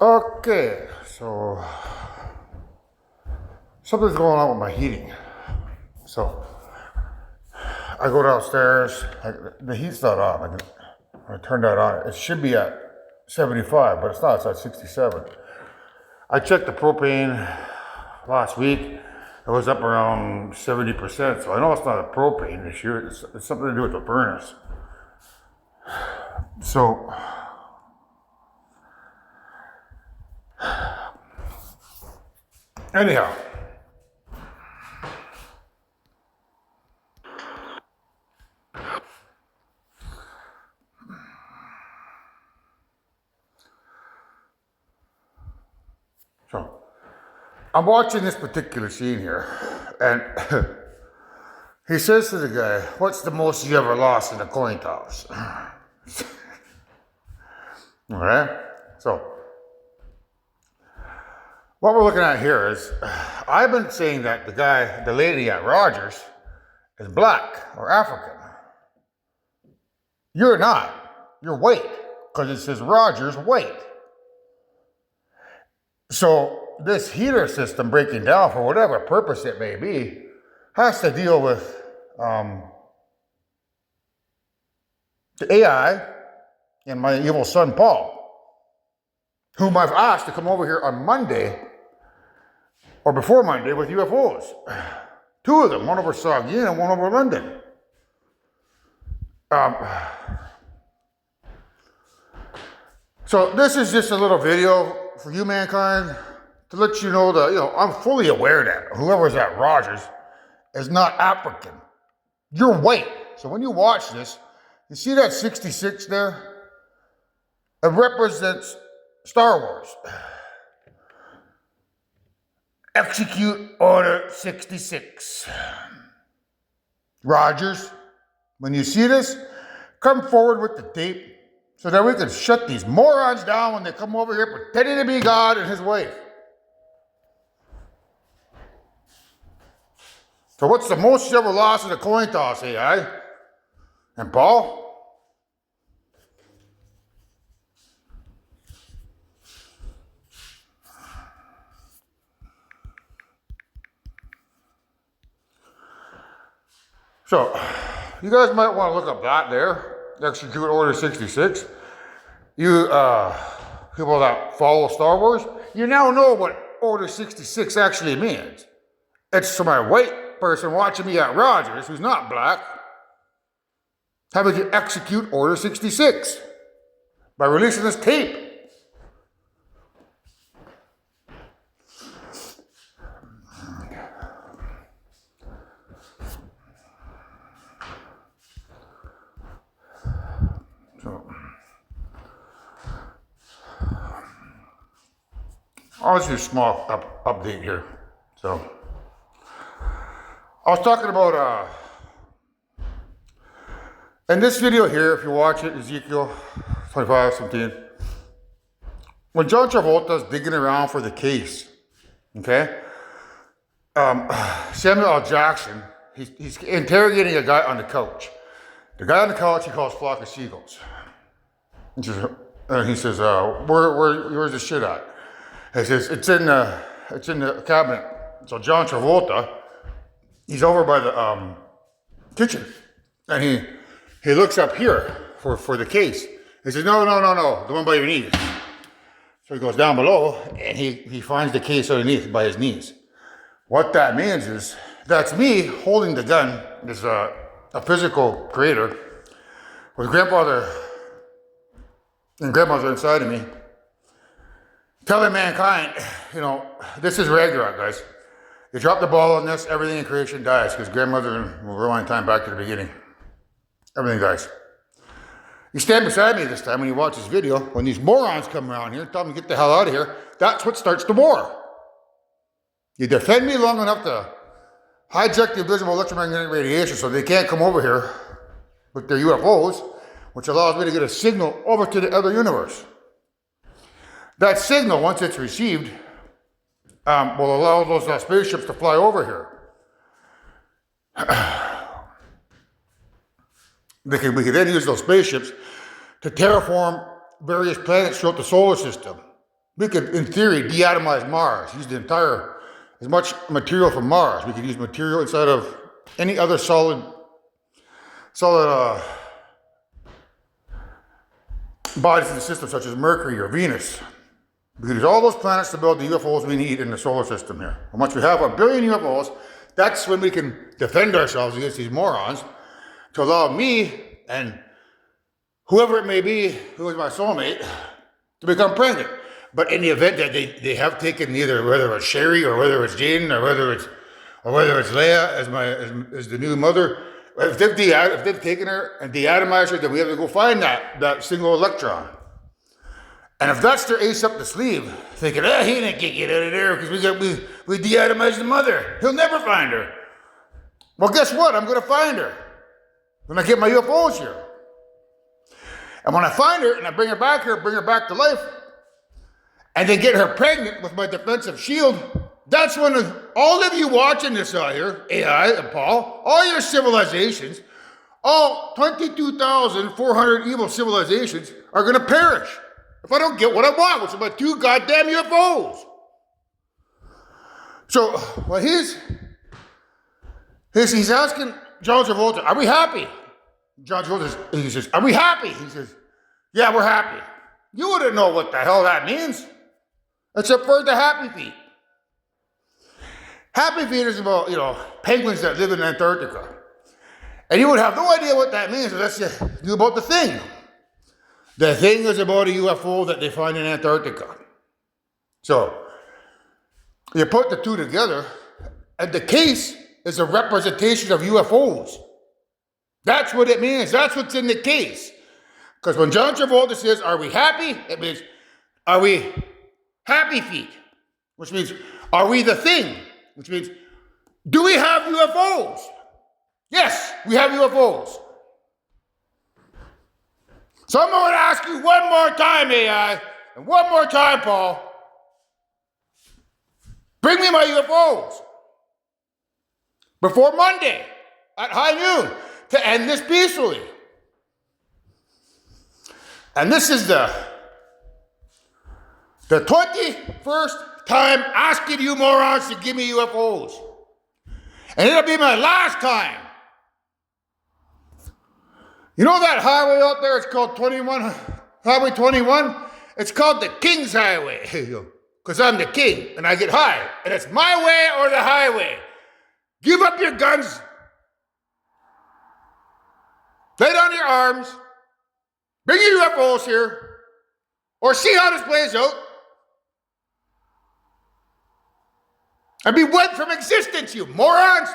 Okay, so something's going on with my heating. So I go downstairs, the heat's not on. I turn that on. It should be at 75, but it's not. It's at 67. I checked the propane last week. It was up around 70%. So I know it's not a propane issue. It's something to do with the burners. So anyhow, so I'm watching this particular scene here, and he says to the guy, "What's the most you ever lost in a coin toss?" All right, so what we're looking at here is, I've been saying that the lady at Rogers is black or African. You're not. You're white, because it says Rogers white. So this heater system breaking down, for whatever purpose it may be, has to deal with the AI and my evil son Paul, whom I've asked to come over here on Monday or before Monday with UFOs. Two of them, one over Saugeen and one over London. So this is just a little video for you, mankind, to let you know that, I'm fully aware that whoever's at Rogers is not African. You're white. So when you watch this, you see that 66 there? It represents Star Wars. Execute Order 66. Rogers, when you see this, come forward with the tape so that we can shut these morons down when they come over here pretending to be God and his wife. So what's the most you ever lost in a coin toss, AI? And Paul? So, you guys might want to look up that there, Execute Order 66. You people that follow Star Wars, you now know what Order 66 actually means. It's to my white person watching me at Rogers, who's not black, having to execute Order 66 by releasing this tape. I'll just do a small update here. So, I was talking about, in this video here, if you watch it, Ezekiel 25:17, when John Travolta's digging around for the case, okay, Samuel L. Jackson, he's interrogating a guy on the couch. The guy on the couch he calls Flock of Seagulls. And he says, where's the shit at? He says, it's in the cabinet. So John Travolta, he's over by the kitchen. And he looks up here for the case. He says, no, the one by your knees. So he goes down below and he finds the case underneath by his knees. What that means is, that's me holding the gun, as a physical creator, with grandfather and grandmother inside of me, telling mankind, this is regular, guys. You drop the ball on this, everything in creation dies, because grandmother will rewind time back to the beginning. Everything dies. You stand beside me this time when you watch this video, when these morons come around here, tell them to get the hell out of here, that's what starts the war. You defend me long enough to hijack the invisible electromagnetic radiation so they can't come over here with their UFOs, which allows me to get a signal over to the other universe. That signal, once it's received, will allow those spaceships to fly over here. We can then use those spaceships to terraform various planets throughout the solar system. We could, in theory, deatomize Mars, use the entire, as much material from Mars. We could use material inside of any other solid bodies in the system, such as Mercury or Venus. We could use all those planets to build the UFOs we need in the solar system here. And once we have 1 billion UFOs, that's when we can defend ourselves against these morons, to allow me and whoever it may be, who is my soulmate, to become pregnant. But in the event that they have taken either, whether it's Sherry or whether it's Jaden or whether it's Leia as the new mother, if they've taken her and deatomized her, then we have to go find that single electron. And if that's their ace up the sleeve, thinking, he didn't get out of there because we deatomized the mother, he'll never find her. Well, guess what? I'm going to find her when I get my UFOs here. And when I find her and I bring her back here, bring her back to life, and then get her pregnant with my defensive shield, that's when all of you watching this out here, AI and Paul, all your civilizations, all 22,400 evil civilizations are going to perish if I don't get what I want, which is my 2 goddamn UFOs. So, well, he's asking John Travolta, are we happy? John Travolta, he says, are we happy? He says, yeah, we're happy. You wouldn't know what the hell that means, except for the happy feet. Happy feet is about, penguins that live in Antarctica. And you would have no idea what that means unless you knew about the thing. The thing is about a UFO that they find in Antarctica. So, you put the two together, and the case is a representation of UFOs. That's what it means. That's what's in the case. Because when John Travolta says, are we happy? It means, are we happy feet? Which means, are we the thing? Which means, do we have UFOs? Yes, we have UFOs. So I'm going to ask you one more time, AI, and one more time, Paul. Bring me my UFOs before Monday at high noon to end this peacefully. And this is the 21st time asking you morons to give me UFOs. And it'll be my last time. You know that highway out there, it's called Highway 21? It's called the King's Highway. Because I'm the king, and I get high. And it's my way or the highway. Give up your guns. Lay down your arms. Bring your UFOs here. Or see how this plays out. And be wiped from existence, you morons.